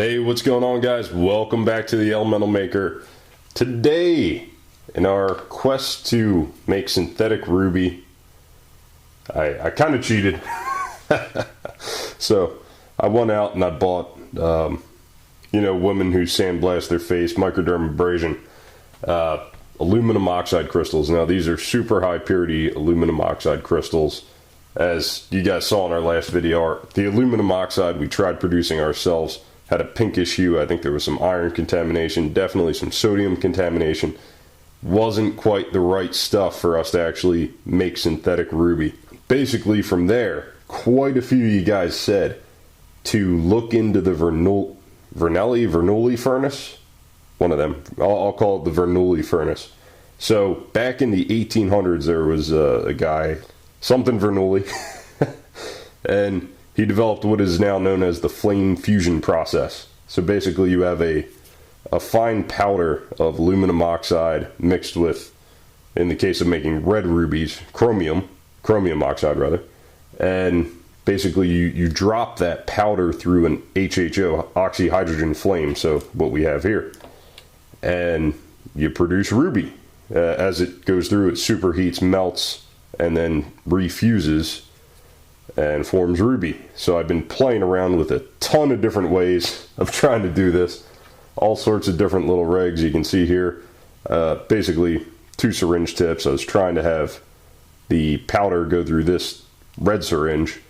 Hey, what's going on, guys? Welcome back to the ElementalMaker. Today, in our quest to make synthetic ruby, I kind of cheated. So I went out and I bought, women who sandblast their face, microdermabrasion, aluminum oxide crystals. Now, these are super high purity aluminum oxide crystals. As you guys saw in our last video, the aluminum oxide we tried producing ourselves had a pinkish hue. I think there was some iron contamination, definitely some sodium contamination. Wasn't quite the right stuff for us to actually make synthetic ruby. Basically from there, quite a few of you guys said to look into the Bernoulli furnace. One of them. I'll call it the Bernoulli furnace. So back in the 1800s, there was a guy, something Bernoulli, and he developed what is now known as the flame fusion process. So basically you have a fine powder of aluminum oxide mixed with, in the case of making red rubies, chromium oxide rather, and basically you drop that powder through an HHO, oxyhydrogen flame, so what we have here, and you produce ruby. As it goes through, it superheats, melts, and then refuses and forms ruby. So I've been playing around with a ton of different ways of trying to do this. All sorts of different little rigs you can see here. Basically 2 syringe tips. I was trying to have the powder go through this red syringe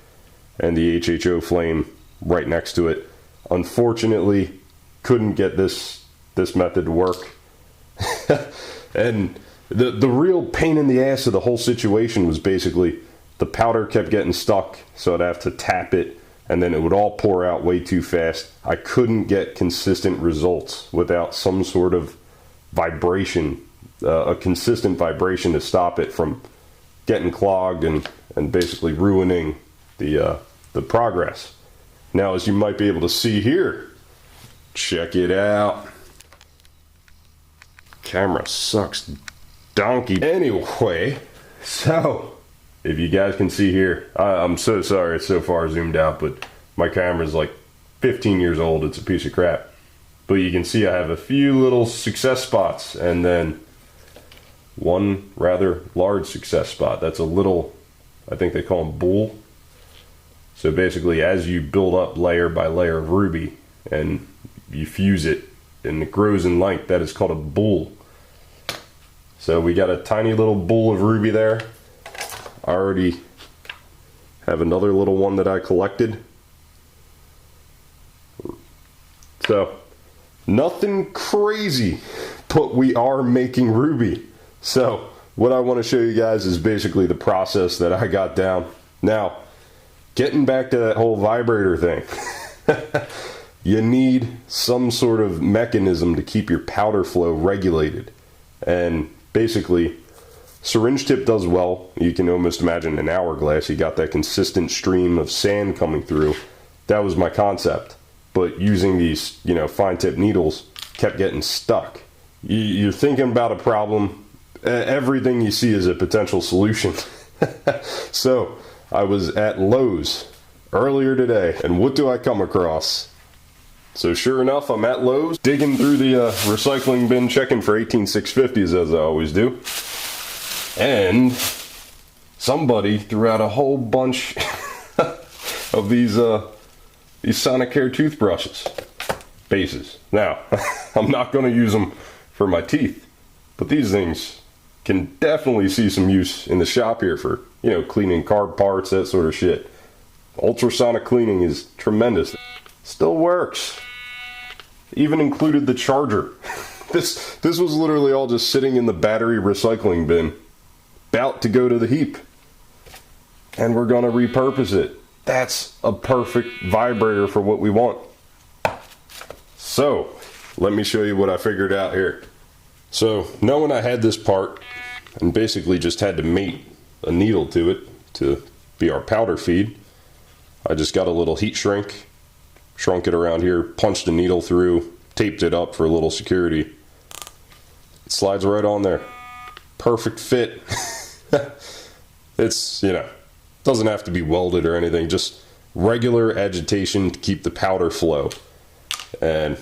and the HHO flame right next to it. Unfortunately, couldn't get this method to work. And the real pain in the ass of the whole situation was basically the powder kept getting stuck, so I'd have to tap it, and then it would all pour out way too fast. I couldn't get consistent results without some sort of vibration, a consistent vibration to stop it from getting clogged and basically ruining the progress. Now, as you might be able to see here, check it out. Camera sucks donkey. Anyway, so if you guys can see here, I'm so sorry it's so far zoomed out, but my camera's like 15 years old. It's a piece of crap. But you can see I have a few little success spots and then one rather large success spot. That's a little, I think they call them bull. So basically, as you build up layer by layer of ruby and you fuse it and it grows in length, that is called a bull. So we got a tiny little bull of ruby there. I already have another little one that I collected. So nothing crazy, but we are making ruby. So what I want to show you guys is basically the process that I got down. Now, getting back to that whole vibrator thing, you need some sort of mechanism to keep your powder flow regulated. And basically, syringe tip does well. You can almost imagine an hourglass. You got that consistent stream of sand coming through. That was my concept. But using these, fine tip needles kept getting stuck. You're thinking about a problem. Everything you see is a potential solution. So I was at Lowe's earlier today, and what do I come across? So sure enough, I'm at Lowe's, digging through the recycling bin, checking for 18650s as I always do. And somebody threw out a whole bunch of these Sonicare toothbrushes bases. Now, I'm not going to use them for my teeth, but these things can definitely see some use in the shop here for, cleaning car parts, that sort of shit. Ultrasonic cleaning is tremendous. Still works. Even included the charger. This was literally all just sitting in the battery recycling bin, about to go to the heap, and we're going to repurpose it. That's a perfect vibrator for what we want. So let me show you what I figured out here. So knowing I had this part and basically just had to mate a needle to it to be our powder feed, I just got a little heat shrink, shrunk it around here, punched a needle through, taped it up for a little security. It slides right on there. Perfect fit. It's, doesn't have to be welded or anything, just regular agitation to keep the powder flow. And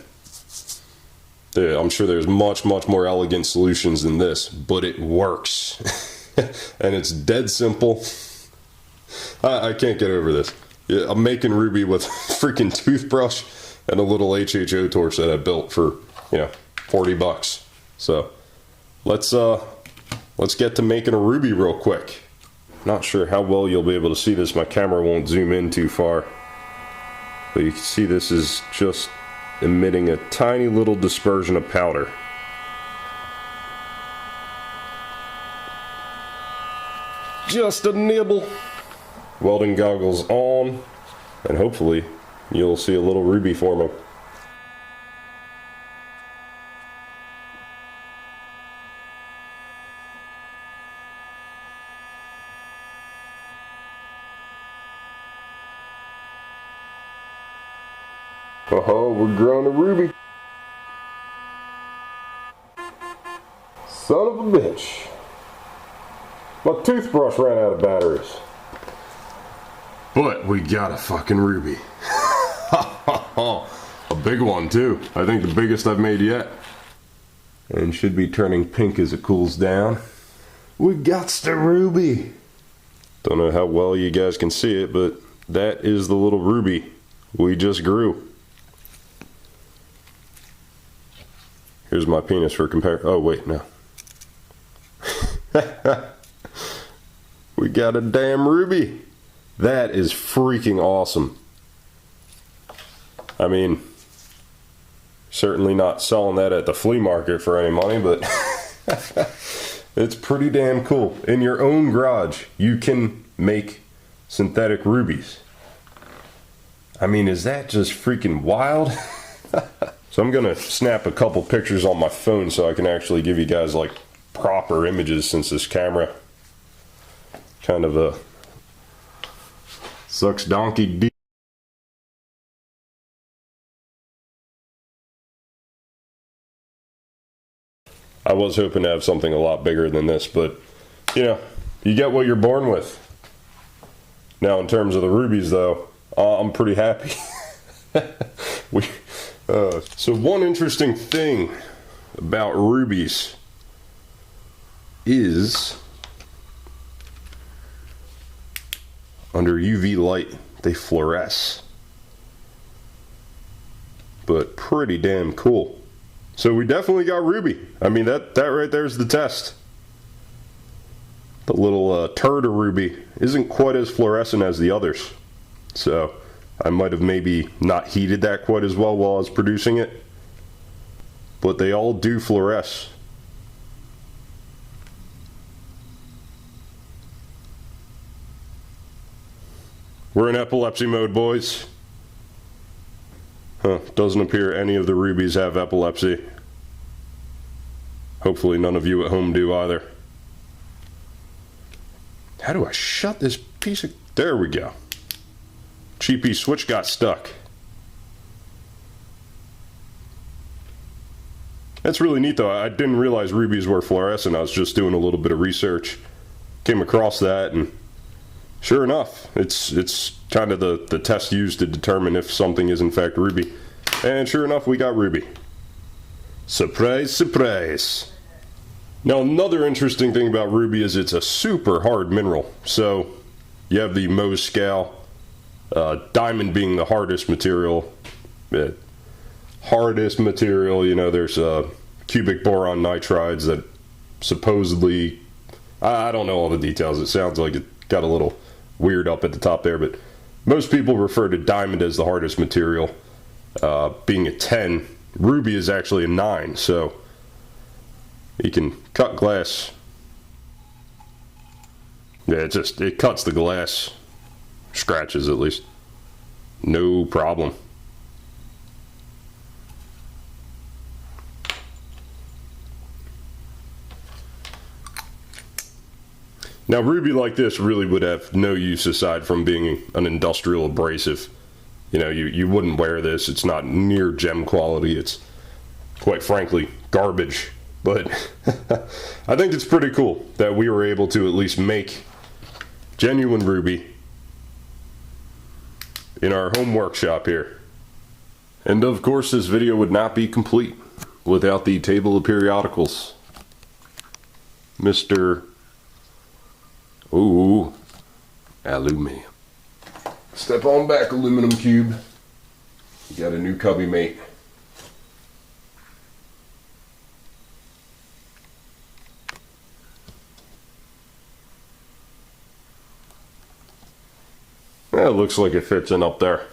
I'm sure there's much more elegant solutions than this, but it works. And it's dead simple. I can't get over this. Yeah, I'm making ruby with freaking toothbrush and a little HHO torch that I built for, you know, 40 bucks. So let's get to making a ruby real quick. Not sure how well you'll be able to see this. My camera won't zoom in too far. But you can see this is just emitting a tiny little dispersion of powder. Just a nibble. Welding goggles on, and hopefully you'll see a little ruby forming. Oh, we're growing a ruby. Son of a bitch. My toothbrush ran out of batteries. But we got a fucking ruby. A big one too. I think the biggest I've made yet. And should be turning pink as it cools down. We got the ruby. Don't know how well you guys can see it, but that is the little ruby we just grew. Here's my penis for compare. Oh wait, no. We got a damn ruby. That is freaking awesome. I mean, certainly not selling that at the flea market for any money, but it's pretty damn cool. In your own garage, you can make synthetic rubies. I mean, is that just freaking wild? So I'm gonna snap a couple pictures on my phone so I can actually give you guys like proper images, since this camera kind of sucks donkey D. I was hoping to have something a lot bigger than this, but you know, you get what you're born with. Now in terms of the rubies though, I'm pretty happy. So one interesting thing about rubies is under UV light they fluoresce, but pretty damn cool. So we definitely got ruby. I mean, that right there is the test. The little turd of ruby isn't quite as fluorescent as the others, so I might have maybe not heated that quite as well while I was producing it, but they all do fluoresce. We're in epilepsy mode, boys. Doesn't appear any of the rubies have epilepsy. Hopefully none of you at home do either. How do I shut this piece of... There we go. Cheapy switch got stuck. That's really neat though. I didn't realize rubies were fluorescent. I was just doing a little bit of research. Came across that, and sure enough, it's kind of the test used to determine if something is in fact ruby. And sure enough, we got ruby. Surprise, surprise. Now another interesting thing about ruby is it's a super hard mineral. So you have the Mohs scale, diamond being the hardest material. You know, there's cubic boron nitrides that supposedly, I don't know all the details. It sounds like it got a little weird up at the top there, but most people refer to diamond as the hardest material, being a 10. Ruby is actually a 9, so you can cut glass. Yeah, it cuts the glass, scratches at least, no problem. Now ruby like this really would have no use aside from being an industrial abrasive. You know, you wouldn't wear this. It's not near gem quality. It's quite frankly garbage. But I think it's pretty cool that we were able to at least make genuine ruby in our home workshop here. And of course, this video would not be complete without the table of periodicals. Mr. Ooh, aluminum. Step on back, aluminum cube. You got a new cubby mate. It looks like it fits in up there.